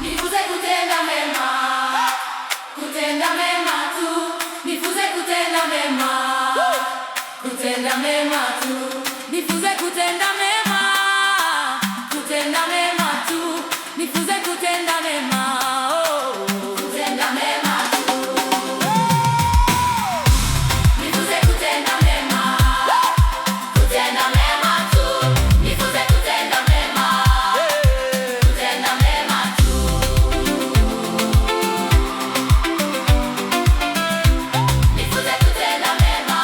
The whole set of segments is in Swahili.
Nifunze kutenda mema, kutenda mema tu. Nifunze kutenda mema, kutenda mema tu. Nifunze kutenda mema, kutenda mema tu. Nifunze kutenda mema, kutenda mema tu. Nifunze kutenda mema, kutenda mema tu. Nifunze kutenda mema, kutenda mema tu. Nifunze kutenda mema,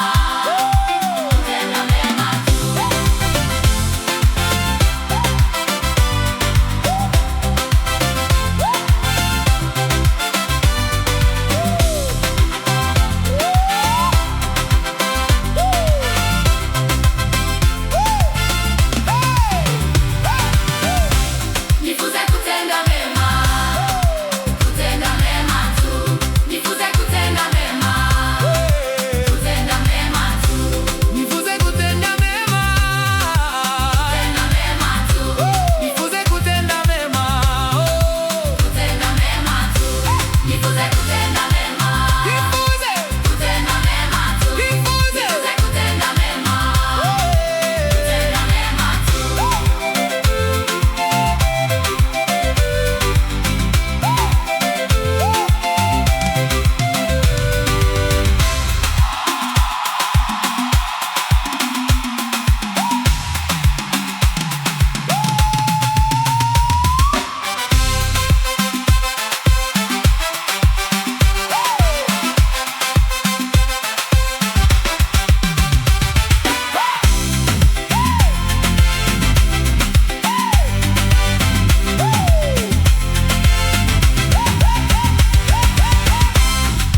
kutenda mema tu. Nifunze kutenda mema, kutenda mema tu. Nifunze kutenda mema, kutenda mema tu. Nifunze kutenda mema, Kutenda mema tu. nifunze kutenda mema, Kutenda mema tu. Nifunze kutenda mema, nifunze, kutenda mema tu. nifunze, Nifunze kutenda mema, kutenda mema tu.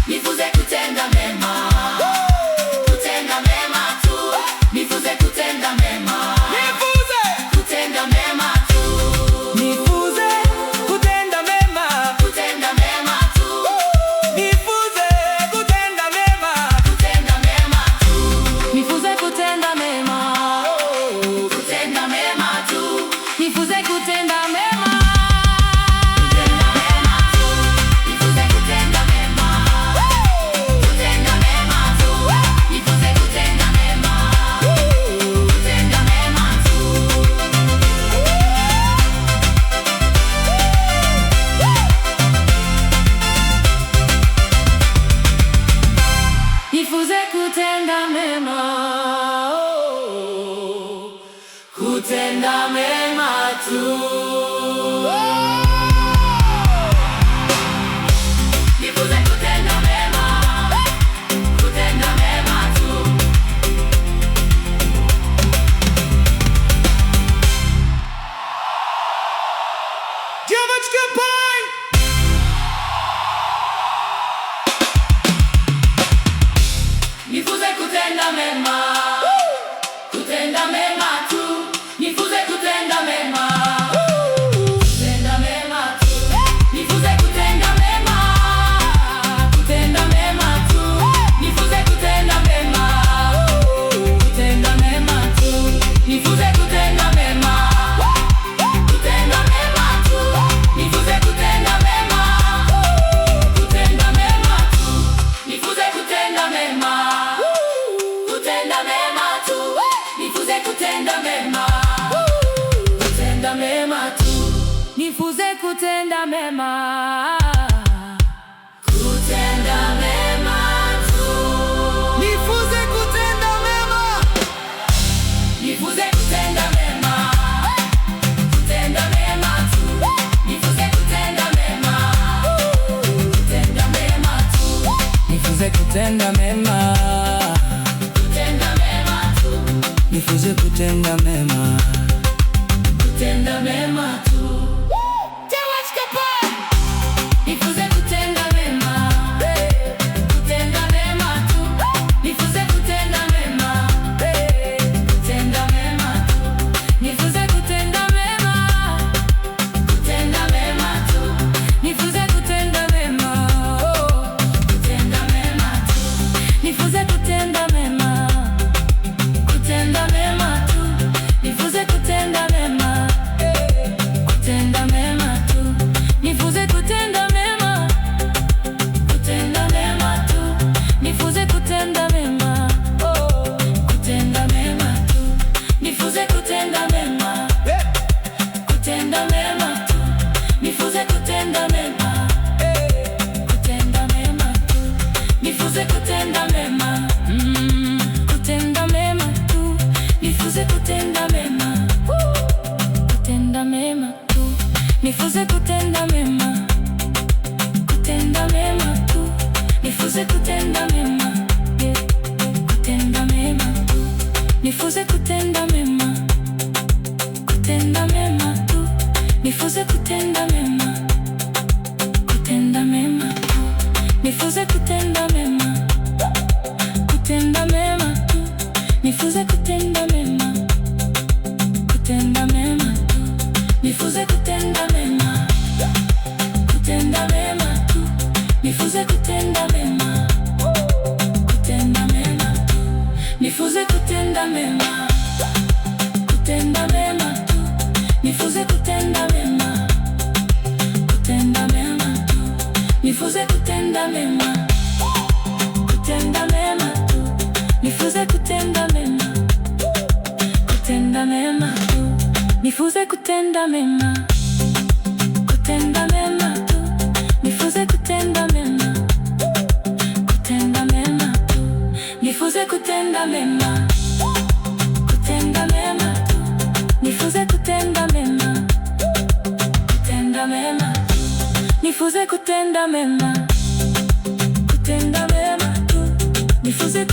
Nifunze kutenda mema, kutenda mema tu. Nifunze kutenda mema, nifunze, kutenda mema tu. nifunze kutenda mema, Kutenda mema tu. nifunze kutenda mema, Kutenda mema tu. Nifunze kutenda mema, kutenda mema tu. Nifunze kutenda mema, kutenda mema tu. Nifunze kutenda mema, kutenda mema tu. Nifunze kutenda mema, kutenda mema tu. Nifunze kutenda mema, kutenda mema tu. Nifunze kutenda mema, kutenda mema tu. Девочка, пой! Nifunze kutenda mema, kutenda mema tu. Nifunze kutenda mema, kutenda mema tu. Nifunze kutenda mema, kutenda mema tu. Nifunze kutenda mema, kutenda mema tu. Nifunze kutenda mema, kutenda mema tu. Nifunze kutenda mema, kutenda mema tu. Nifunze kutenda mema, kutenda mema tu. Nifunze kutenda mema, kutenda mema tu. Nifunze kutenda mema, kutenda mema tu. Nifunze kutenda mema, Nifunze kutenda mema, kutenda mema tu. Nifunze kutenda mema, kutenda mema tu. nifunze kutenda mema, Kutenda mema tu. nifunze kutenda mema. Kutenda mema tu. Nifunze kutenda mema, kutenda mema tu. Nifunze kutenda mema, kutenda mema tu. Nifunze kutenda mema, kutenda mema tu. Nifunze kutenda mema, kutenda mema tu. Nifunze kutenda mema, kutenda mema tu. Nifunze kutenda nifunze kutenda mema, kutenda mema tu, nifunze kutenda mema, kutenda mema tu, nifunze kutenda mema, kutenda mema tu, nifunze kutenda mema, kutenda mema tu, nifunze kutenda mema, kutenda mema tu, nifunze kutenda mema, kutenda mema tu, nifunze kutenda mema, kutenda mema tu, nifunze kutenda mema, kutenda mema tu, nifunze kutenda mema, kutenda mema tu, nifunze kutenda mema, kutenda mema tu, nifunze kutenda mema, kutenda mema tu, nifunze kutenda mema, kutenda mema tu, nifunze kutenda mema, kutenda mema tu, nifunze kutenda mema, kutenda mema tu, nifunze kutenda mema, kutenda mema tu, nifunze kutenda mema, kutenda mema tu, nifunze kutenda mema, kutenda mema tu, nifunze kutenda mema, kutenda mema tu, nifunze